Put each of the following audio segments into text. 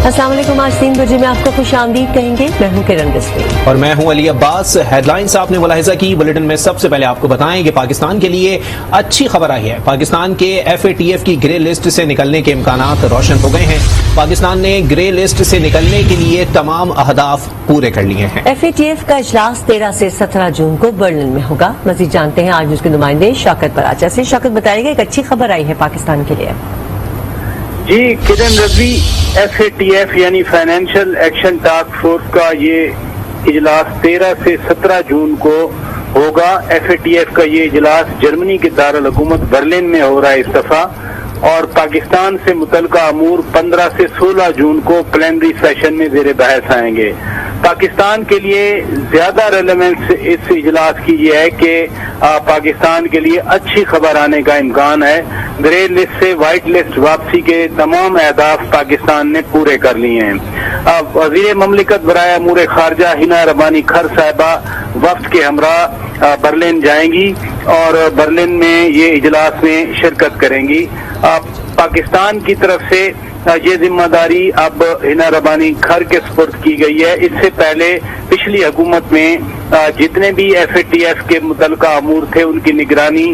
السلام علیکم، آج 3 بجے میں آپ کو خوش آمدید کہیں گے۔ میں ہوں کرن رسمی اور میں ہوں علی عباس۔ ہیڈ لائنز آپ نے ملاحظہ کی، بلیٹن میں سب سے پہلے آپ کو بتائیں کہ پاکستان کے لیے اچھی خبر آئی ہے۔ پاکستان کے FATF کی گرے لسٹ سے نکلنے کے امکانات روشن ہو گئے ہیں۔ پاکستان نے گرے لسٹ سے نکلنے کے لیے تمام اہداف پورے کر لیے ہیں۔ FATF کا اجلاس 13 سے 17 جون کو برلن میں ہوگا۔ مزید جانتے ہیں آج اس کے نمائندے شوکت پراچا سے۔ شوکت، بتائیے گا ایک اچھی خبر آئی ہے پاکستان کے لیے۔ جی کرن رضوی، FATF یعنی فائنینشیل ایکشن ٹاسک فورس کا یہ اجلاس 13 سے 17 جون کو ہوگا۔ FATF کا یہ اجلاس جرمنی کے دارالحکومت برلن میں ہو رہا ہے اس دفعہ، اور پاکستان سے متعلقہ امور 15 سے 16 جون کو پلینری سیشن میں زیر بحث آئیں گے۔ پاکستان کے لیے زیادہ ریلیونس اس اجلاس کی یہ ہے کہ پاکستان کے لیے اچھی خبر آنے کا امکان ہے۔ گرے لسٹ سے وائٹ لسٹ واپسی کے تمام اہداف پاکستان نے پورے کر لیے ہیں۔ وزیر مملکت برائے امور خارجہ ہنا ربانی کھر صاحبہ وفد کے ہمراہ برلن جائیں گی اور برلن میں یہ اجلاس میں شرکت کریں گی۔ پاکستان کی طرف سے یہ ذمہ داری اب ہنا ربانی کھر کے سپرد کی گئی ہے۔ اس سے پہلے پچھلی حکومت میں جتنے بھی FATF کے متعلقہ امور تھے ان کی نگرانی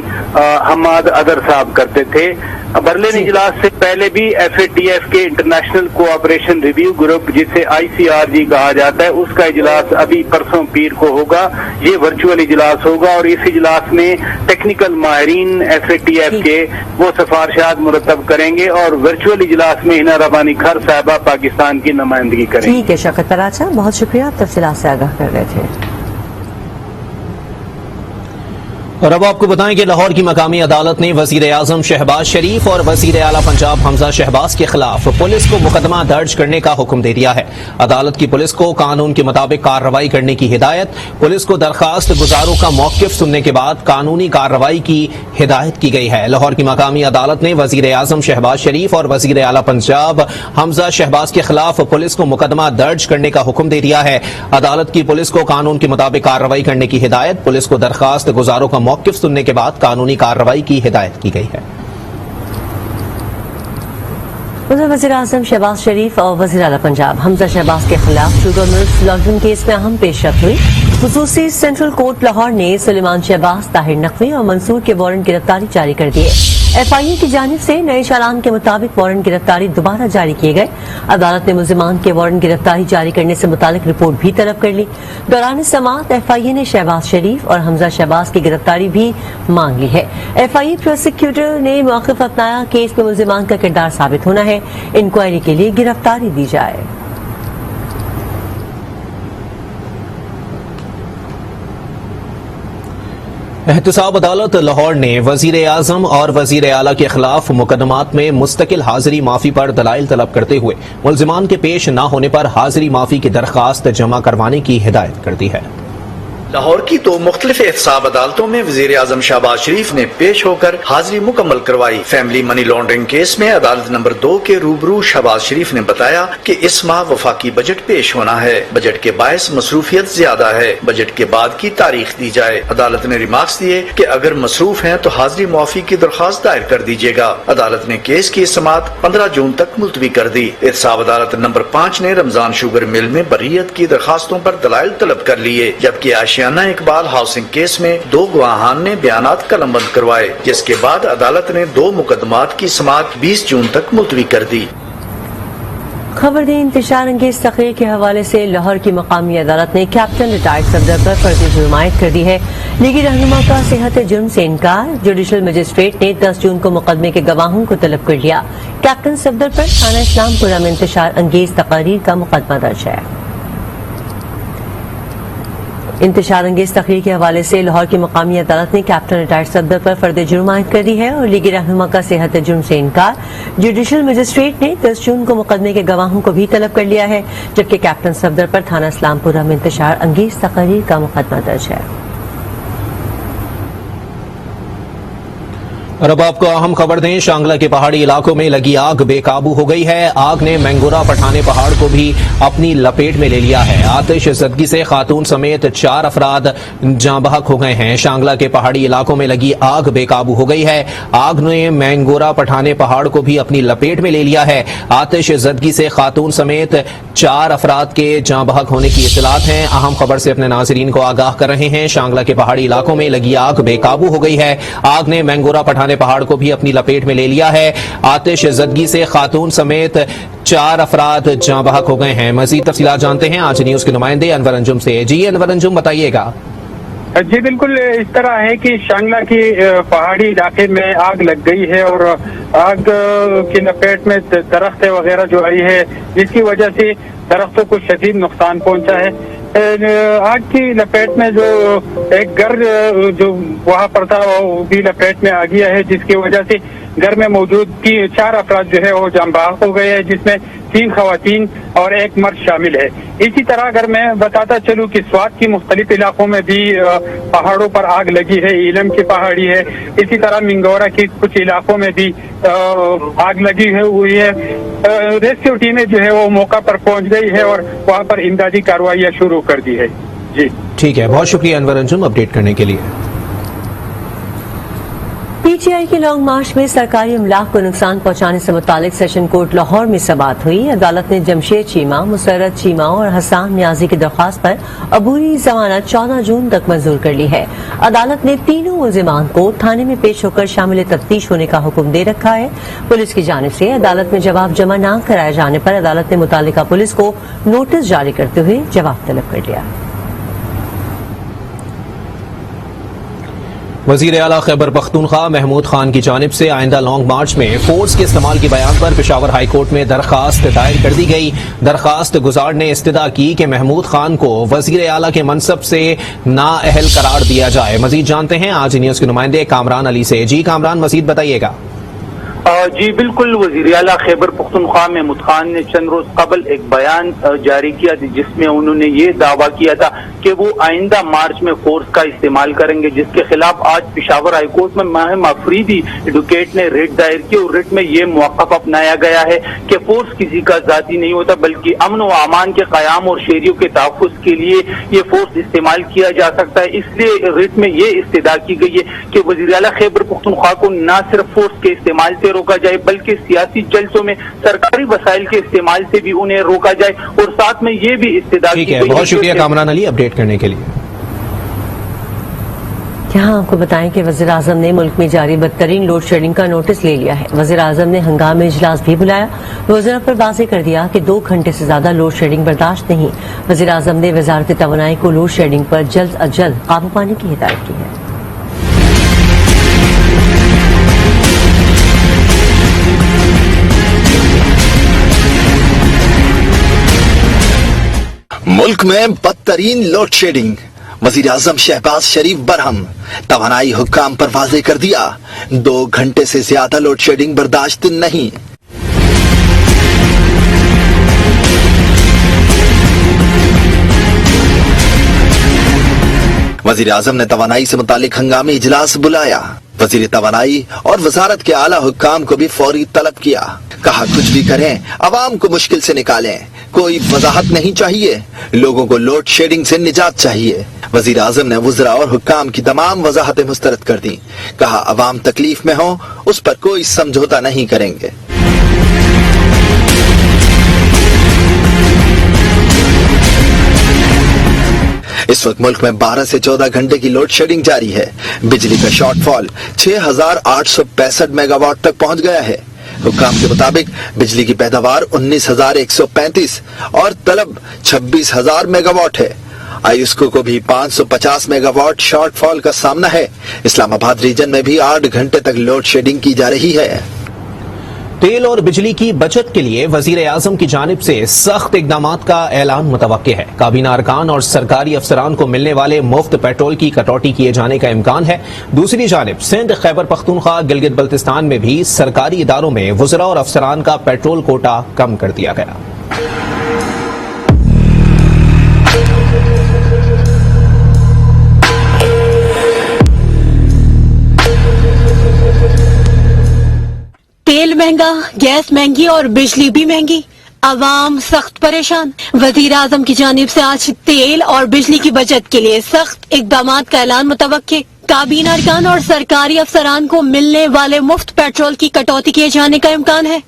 حماد ادر صاحب کرتے تھے۔ برلن اجلاس سے پہلے بھی FATF کے انٹرنیشنل کوآپریشن ریویو گروپ جسے ICRG کہا جاتا ہے، اس کا اجلاس ابھی پرسوں پیر کو ہوگا۔ یہ ورچوئل اجلاس ہوگا اور اس اجلاس میں ٹیکنیکل ماہرین FATF کے وہ سفارشات مرتب کریں گے اور ورچوئل اجلاس میں ہنا ربانی کھر صاحبہ پاکستان کی نمائندگی کریں گے۔ ٹھیک ہے شوکت پراچا، بہت شکریہ، آپ تفصیلات سے آگاہ کر رہے تھے۔ اور اب آپ کو بتائیں کہ لاہور کی مقامی عدالت نے وزیر اعظم شہباز شریف اور وزیر اعلیٰ پنجاب حمزہ شہباز کے خلاف پولیس کو مقدمہ درج کرنے کا حکم دے دیا ہے۔ عدالت کی پولیس کو قانون کے مطابق کارروائی کرنے کی ہدایت، پولیس کو درخواست گزاروں کا موقف سننے کے بعد قانونی کارروائی کی ہدایت کی گئی ہے۔ لاہور کی مقامی عدالت نے وزیر اعظم شہباز شریف اور وزیر اعلیٰ پنجاب حمزہ شہباز کے خلاف پولیس کو مقدمہ درج کرنے کا حکم دے دیا ہے۔ عدالت کی پولیس کو قانون کے مطابق کارروائی کرنے کی ہدایت، پولیس کو درخواست گزاروں کا موقف سننے کے بعد قانونی کارروائی کی ہدایت کی گئی ہے۔ وزیر اعظم شہباز شریف اور وزیر اعلیٰ پنجاب حمزہ شہباز کے خلاف شوگر ملز لاڈرنگ کیس میں اہم پیش رفت ہوئی۔ خصوصی سینٹرل کورٹ لاہور نے سلیمان شہباز، طاہر نقوی اور منصور کے وارنٹ گرفتاری جاری کر دیے۔ FIA کی جانب سے نئے چالان کے مطابق وارنٹ گرفتاری دوبارہ جاری کیے گئے۔ عدالت نے ملزمان کے وارنٹ گرفتاری جاری کرنے سے متعلق رپورٹ بھی طلب کر لی۔ دوران سماعت FIA نے شہباز شریف اور حمزہ شہباز کی گرفتاری بھی مانگ لی ہے۔ FIA پروسیکیوٹر نے موقف اپنایا، کیس میں ملزمان کا کردار ثابت ہونا ہے، انکوائری کے لیے گرفتاری دی جائے۔ احتساب عدالت لاہور نے وزیر اعظم اور وزیر اعلیٰ کے خلاف مقدمات میں مستقل حاضری معافی پر دلائل طلب کرتے ہوئے ملزمان کے پیش نہ ہونے پر حاضری معافی کی درخواست جمع کروانے کی ہدایت کر دی ہے۔ لاہور کی 2 مختلف احتساب عدالتوں میں وزیر اعظم شہباز شریف نے پیش ہو کر حاضری مکمل کروائی۔ فیملی منی لانڈرنگ کیس میں عدالت نمبر 2 کے روبرو شہباز شریف نے بتایا کہ اس ماہ وفاقی بجٹ پیش ہونا ہے، بجٹ کے باعث مصروفیت زیادہ ہے، بجٹ کے بعد کی تاریخ دی جائے۔ عدالت نے ریمارکس دیے کہ اگر مصروف ہیں تو حاضری معافی کی درخواست دائر کر دیجیے گا۔ عدالت نے کیس کی سماعت 15 جون تک ملتوی کر دی۔ احتساب عدالت نمبر 5 نے رمضان شوگر مل میں بریت کی درخواستوں پر دلائل طلب کر لیے، جبکہ آشیانہ اقبال ہاؤسنگ کیس میں 2 گواہان نے بیانات قلم بند کروائے، جس کے بعد عدالت نے 2 مقدمات کی سماعت 20 جون تک ملتوی کر دی۔ خبر دیں انتشار انگیز تقریر کے حوالے سے لاہور کی مقامی عدالت نے کیپٹن ریٹائرڈ صفدر پر فرضی جرمائد کر دی ہے۔ لیگی رہنما کا صحت جرم سے انکار، جوڈیشل مجسٹریٹ نے 10 جون کو مقدمے کے گواہوں کو طلب کر لیا۔ کیپٹن صفدر پر تھانہ اسلام پورہ میں انتشار انگیز تقاریر کا مقدمہ درج ہے۔ انتشار انگیز تقریر کے حوالے سے لاہور کی مقامی عدالت نے کیپٹن ریٹائرڈ صفدر پر فرد جرم عائد کر دی ہے اور لیگی رہنما کا صحت جرم سے انکار۔ جوڈیشل مجسٹریٹ نے 10 جون کو مقدمے کے گواہوں کو بھی طلب کر لیا ہے، جبکہ کیپٹن صفدر پر تھانہ اسلام پورہ میں انتشار انگیز تقریر کا مقدمہ درج ہے۔ और अब आपको अहम खबर दें, शांगला के पहाड़ी इलाकों में लगी आग बेकाबू हो गई है। आग ने मैंगोरा पठाने पहाड़ को भी अपनी लपेट में ले लिया है। आतिश ज़दगी से खातून समेत 4 अफराद जाँ बहक हो गए हैं। शांगला के पहाड़ी इलाकों में लगी आग बेकाबू हो गई है। आग ने मैंगोरा पठाने पहाड़ को भी अपनी लपेट में ले लिया है। आतिश ज़दगी से खातून समेत 4 अफराद के जाँ बहक होने की इत्तलात हैं। अहम खबर से अपने नाज़रीन को आगाह कर रहे हैं। शांगला के पहाड़ी इलाकों में लगी आग बेकाबू हो गई है। आग ने मैंगोरा पठाने पहाड़ को भी अपनी लपेट में ले लिया है। आतिश ज़दगी से खातून समेत 4 अफराद जाँ बहक हो गए हैं। मज़ीद तफसीलात जानते हैं आज न्यूज़ के नुमाइंदे अनवर अंजुम से। जी अनवर अंजुम, बताइएगा। जी बिल्कुल इस तरह है कि शांगला की पहाड़ी इलाके में आग लग गई है और आग की लपेट में दरख्त वगैरह जो आई है, जिसकी वजह से दरख्तों को शदीद नुकसान पहुंचा है। आग की लपेट में जो एक घर जो वहां पर था वो भी लपेट में आ गया है, जिसकी वजह से घर में मौजूद 4 अफराद जो है वो जाँ बहक हो गए हैं, जिसमें 3 खवातीन और 1 मर्द शामिल है। इसी तरह अगर मैं बताता चलूं कि स्वात की मुख्तलिफ इलाकों में भी पहाड़ों पर आग लगी है। इलम की पहाड़ी है, इसी तरह मिंगोरा की कुछ इलाकों में भी आग लगी हुई है। रेस्क्यू टीमें जो है वो मौका पर पहुंच गई है और वहां पर इमदादी कार्रवाइयां शुरू कर दी है। जी ठीक है, बहुत शुक्रिया अनवर अंजुम अपडेट करने के लिए। पीटीआई के लॉन्ग मार्च में सरकारी अमलाक को नुकसान पहुंचाने से मुतालिक सेशन कोर्ट लाहौर में समाअत हुई। अदालत ने जमशेद चीमा, मुसर्रत चीमा और हसान न्याजी की दरख्वास्त पर अबूरी जमानत 14 जून तक मंजूर कर ली है। अदालत ने तीनों मुल्जिमान को थाने में पेश होकर शामिल तफ्तीश होने का हुक्म दे रखा है। पुलिस की जानिब से अदालत में जवाब जमा न कराए जाने पर अदालत ने मुतालिका पुलिस को नोटिस जारी करते हुए जवाब तलब कर लिया। वज़ीर आला खैबर पख्तूनख्वा महमूद खान की जानिब से आइंदा लॉन्ग मार्च में फोर्स के इस्तेमाल के बयान पर पेशावर हाई कोर्ट में दरखास्त दायर कर दी गई। दरखास्त गुजार ने इस्तदा की कि महमूद खान को वज़ीर आला के मनसब से नाअहल करार दिया जाए। मजीद जानते हैं आज न्यूज़ के नुमाइंदे कामरान अली से। जी कामरान, मजीद बताइएगा। जी बिल्कुल, वज़ीर आला खैबर पख्तूनख्वा महमूद खान ने चंद रोज कबल एक बयान जारी किया जिसमें उन्होंने ये दावा किया था कि वो आइंदा मार्च में फोर्स का इस्तेमाल करेंगे, जिसके खिलाफ आज पेशावर हाईकोर्ट में माहिम अफरीदी एडवोकेट ने रिट दायर की और रिट में ये मौक़िफ़ अपनाया गया है कि फोर्स किसी का जाती नहीं होता बल्कि अमन व अमान के क़याम और शहरियों के तहफ़्फ़ुज़ के लिए ये फोर्स इस्तेमाल किया जा सकता है। इसलिए रिट में ये इस्तदा की गई है कि वज़ीर आला खैबर पख्तूनख्वा को न सिर्फ फोर्स के इस्तेमाल से रोका जाए बल्कि सियासी जलसों में सरकारी वसाइल के इस्तेमाल से भी उन्हें रोका जाए और साथ में ये भी इस्तेदा की गई। बहुत शुक्रिया कामरान अली अपडेट करने के लिए। यहाँ आपको बताएं कि वज़ीर आज़म ने मुल्क में जारी बदतरीन लोड शेडिंग का नोटिस ले लिया है। वज़ीर आज़म ने हंगामी इजलास भी बुलाया। वज़ीर पर वाज़ेह कर दिया कि 2 घंटे से ज्यादा लोड शेडिंग बर्दाश्त नहीं। वज़ीर आज़म ने वज़ारत तवानाई को लोड शेडिंग पर जल्द अज जल्द काबू पाने की हिदायत की है। मुल्क में बदतरीन लोड शेडिंग, वज़ीर आज़म शहबाज शरीफ बरहम। तवानाई हुक्काम पर वाज़ेह कर दिया, 2 घंटे से ज्यादा लोड शेडिंग बर्दाश्त नहीं। वज़ीर आज़म ने तवानाई से मुतालिक हंगामी इजलास बुलाया। वज़ीर तवानाई और वजारत के आला हुक्काम को भी फौरी तलब किया। कहा कुछ भी करें, अवाम को मुश्किल से निकालें, कोई वजाहत नहीं चाहिए, लोगों को लोड शेडिंग से निजात चाहिए। वज़ीर आज़म ने वज़रा और हुक्काम की तमाम वजाहतें मुस्तरद कर दी। कहा अवाम तकलीफ में हो, उस पर कोई समझौता नहीं करेंगे। इस वक्त मुल्क में 12 से 14 घंटे की लोड शेडिंग जारी है। बिजली का शॉर्टफॉल 6,865 मेगावाट तक पहुंच गया है। हुक्काम के मुताबिक बिजली की पैदावार 19,135 और तलब 26,000 मेगावाट है। आयुस्को को भी 550 मेगावाट शॉर्टफॉल का सामना है। इस्लामाबाद रीजन में भी 8 घंटे तक लोड शेडिंग की जा रही है। तेल और बिजली की बचत के लिए वजीर आजम की जानिब से सख्त इकदामात का ऐलान मुतवक्के है। काबीना अरकान और सरकारी अफसरान को मिलने वाले मुफ्त पेट्रोल की कटौती किए जाने का इम्कान है। दूसरी जानिब सिंध, खैबर पख्तूनख्वा, गिलगित बल्तिस्तान में भी सरकारी इदारों में वज़रा और अफसरान का पेट्रोल कोटा कम कर दिया गया। तेल महंगा, गैस महंगी और बिजली भी महंगी, आवाम सख्त परेशान। वजीर आजम की जानिब से आज तेल और बिजली की बचत के लिए सख्त इकदामात का ऐलान मुतवक्के। काबीना अरकान और सरकारी अफसरान को मिलने वाले मुफ्त पेट्रोल की कटौती किए जाने का इम्कान है।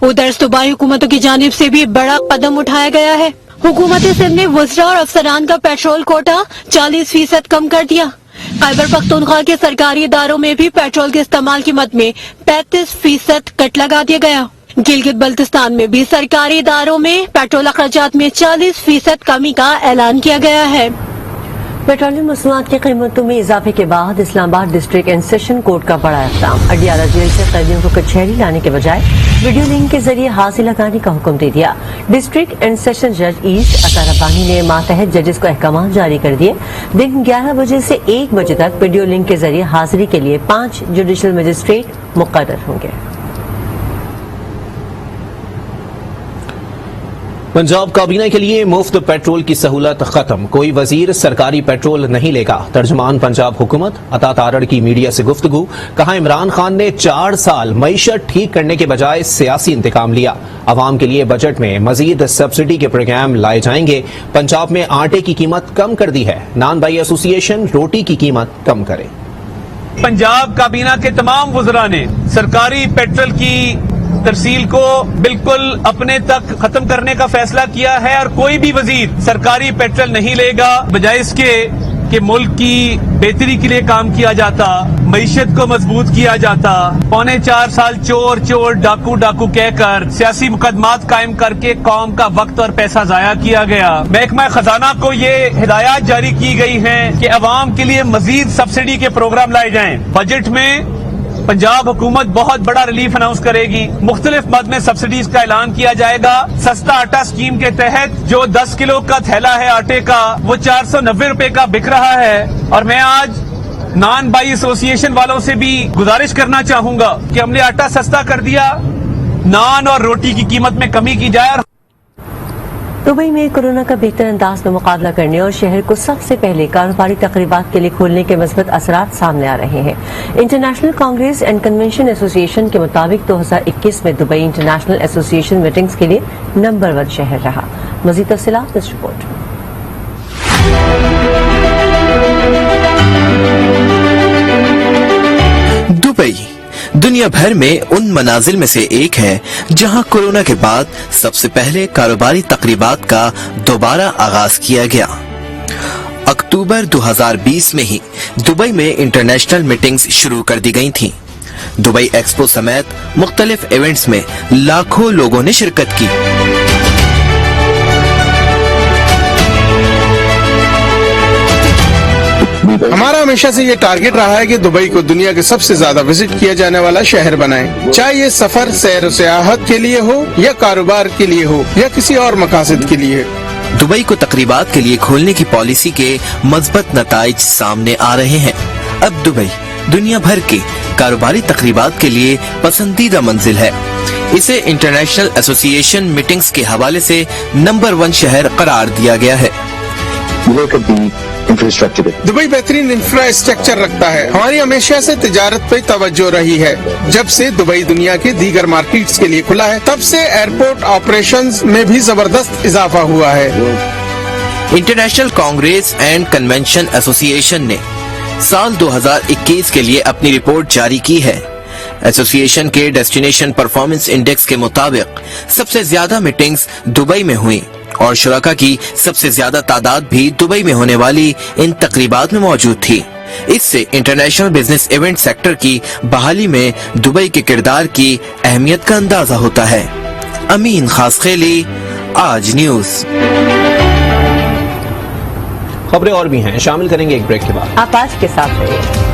उधर सूबाई हुकूमतों की जानिब से भी बड़ा कदम उठाया गया है। हुकूमत सिंध ने वज़रा और अफसरान का पेट्रोल कोटा 40% कम कर दिया। खैबर पख्तूनख्वा के सरकारी इदारों में भी पेट्रोल के इस्तेमाल की मद में 35% कट लगा दिया गया। गिलगित बल्तिस्तान में भी सरकारी इदारों में पेट्रोल अखराजात में 40% कमी का ऐलान किया गया है। पेट्रोलियम मसनूआत की कीमतों में इजाफे के बाद Islamabad district and session court का बड़ा इक़दाम। अडियाला जेल से कैदियों को कचहरी लाने के बजाय वीडियो लिंक के जरिए हाजिर लगाने का हुक्म दे दिया। डिस्ट्रिक्ट एंड सेशन जज ईस्ट अता रब्बानी ने मातहत जजेस को अहकाम जारी कर दिए। दिन 11 बजे से 1 बजे तक वीडियो लिंक के जरिए हाजिरी के लिए 5 जुडिशल मजिस्ट्रेट मुक़र्रर होंगे। पंजाब काबीना के लिए मुफ्त पेट्रोल की सहूलत खत्म, कोई वजीर सरकारी पेट्रोल नहीं लेगा। तर्जुमान पंजाब हुकूमत अता तारड़ की मीडिया से गुफ्तगू। कहा, इमरान खान ने 4 साल मईशत ठीक करने के बजाय सियासी इंतकाम लिया। आवाम के लिए बजट में मजीद सब्सिडी के प्रोग्राम लाए जाएंगे। पंजाब में आटे की कीमत कम कर दी है। नान बाई एसोसिएशन रोटी की कीमत कम करे। पंजाब काबीना के तमाम वज़रा ने सरकारी पेट्रोल की तरसील को बिल्कुल अपने तक खत्म करने का फैसला किया है और कोई भी वजीर सरकारी पेट्रोल नहीं लेगा, बजाय इसके कि मुल्क की बेहतरी के लिए काम किया जाता, मईशत को मजबूत किया जाता। 4.25 साल चोर चोर डाकू डाकू कहकर सियासी मुकदमात कायम करके कौम का वक्त और पैसा जाया किया गया। महकमा खजाना को ये हिदायत जारी की गई है कि अवाम के लिए मजीद सब्सिडी के प्रोग्राम लाए जाएं। बजट में पंजाब हुकूमत बहुत बड़ा रिलीफ अनाउंस करेगी। मुख्तलिफ मद में सब्सिडीज का ऐलान किया जाएगा। सस्ता आटा स्कीम के तहत जो 10 किलो का थैला है आटे का, वो 490 रुपए का बिक रहा है। और मैं आज नान बाई एसोसिएशन वालों से भी गुजारिश करना चाहूंगा कि हमने आटा सस्ता कर दिया, नान और रोटी की कीमत में कमी की जाए। दुबई में कोरोना का बेहतर अंदाज में मुकाबला करने और शहर को सबसे पहले कारोबारी तकरीबात के लिए खोलने के मज़बूत असरात सामने आ रहे हैं। International Congress and convention association के मुताबिक 2021 में दुबई इंटरनेशनल एसोसिएशन मीटिंग्स के लिए नंबर 1 शहर रहा। मज़ीद तफ़सीलात इस रिपोर्ट में। दुबई दुनिया भर में उन मनाजिल में से एक है जहां कोरोना के बाद सबसे पहले कारोबारी तकरीबात का दोबारा आगाज किया गया। अक्टूबर 2020 में ही दुबई में इंटरनेशनल मीटिंग्स शुरू कर दी गई थीं। दुबई एक्सपो समेत मुख्तलिफ इवेंट्स में लाखों लोगों ने शिरकत की। हमारा हमेशा से ये टारगेट रहा है कि दुबई को दुनिया के सबसे ज्यादा विजिट किया जाने वाला शहर बनाएं। चाहे ये सफर सैर सियाहत के लिए हो या कारोबार के लिए हो या किसी और मकासद के लिए। दुबई को तकरीबात के लिए खोलने की पॉलिसी के मजबूत नताइज सामने आ रहे हैं। अब दुबई दुनिया भर के कारोबारी तकरीबात के लिए पसंदीदा मंजिल है। इसे इंटरनेशनल एसोसिएशन मीटिंग्स के हवाले से नंबर 1 शहर करार दिया गया है। दुबई बेहतरीन इंफ्रास्ट्रक्चर रखता है। हमारी हमेशा से तिजारत पे तवज्जो रही है। जब से दुबई दुनिया के दीगर मार्केट्स के लिए खुला है, तब से एयरपोर्ट ऑपरेशंस में भी जबरदस्त इजाफा हुआ है। International Congress and convention association ने साल 2021 के लिए अपनी रिपोर्ट जारी की है। एसोसिएशन के डेस्टिनेशन परफॉर्मेंस इंडेक्स के मुताबिक सबसे ज्यादा मीटिंग्स दुबई में हुई और शुरका की सबसे ज्यादा तादाद भी दुबई में होने वाली इन तकरीबात में मौजूद थी। इससे इंटरनेशनल बिजनेस इवेंट सेक्टर की बहाली में दुबई के किरदार की अहमियत का अंदाजा होता है। अमीन खासखेली, आज न्यूज। खबरें और भी हैं, शामिल करेंगे एक ब्रेक के बाद। आप आज के साथ रहिए।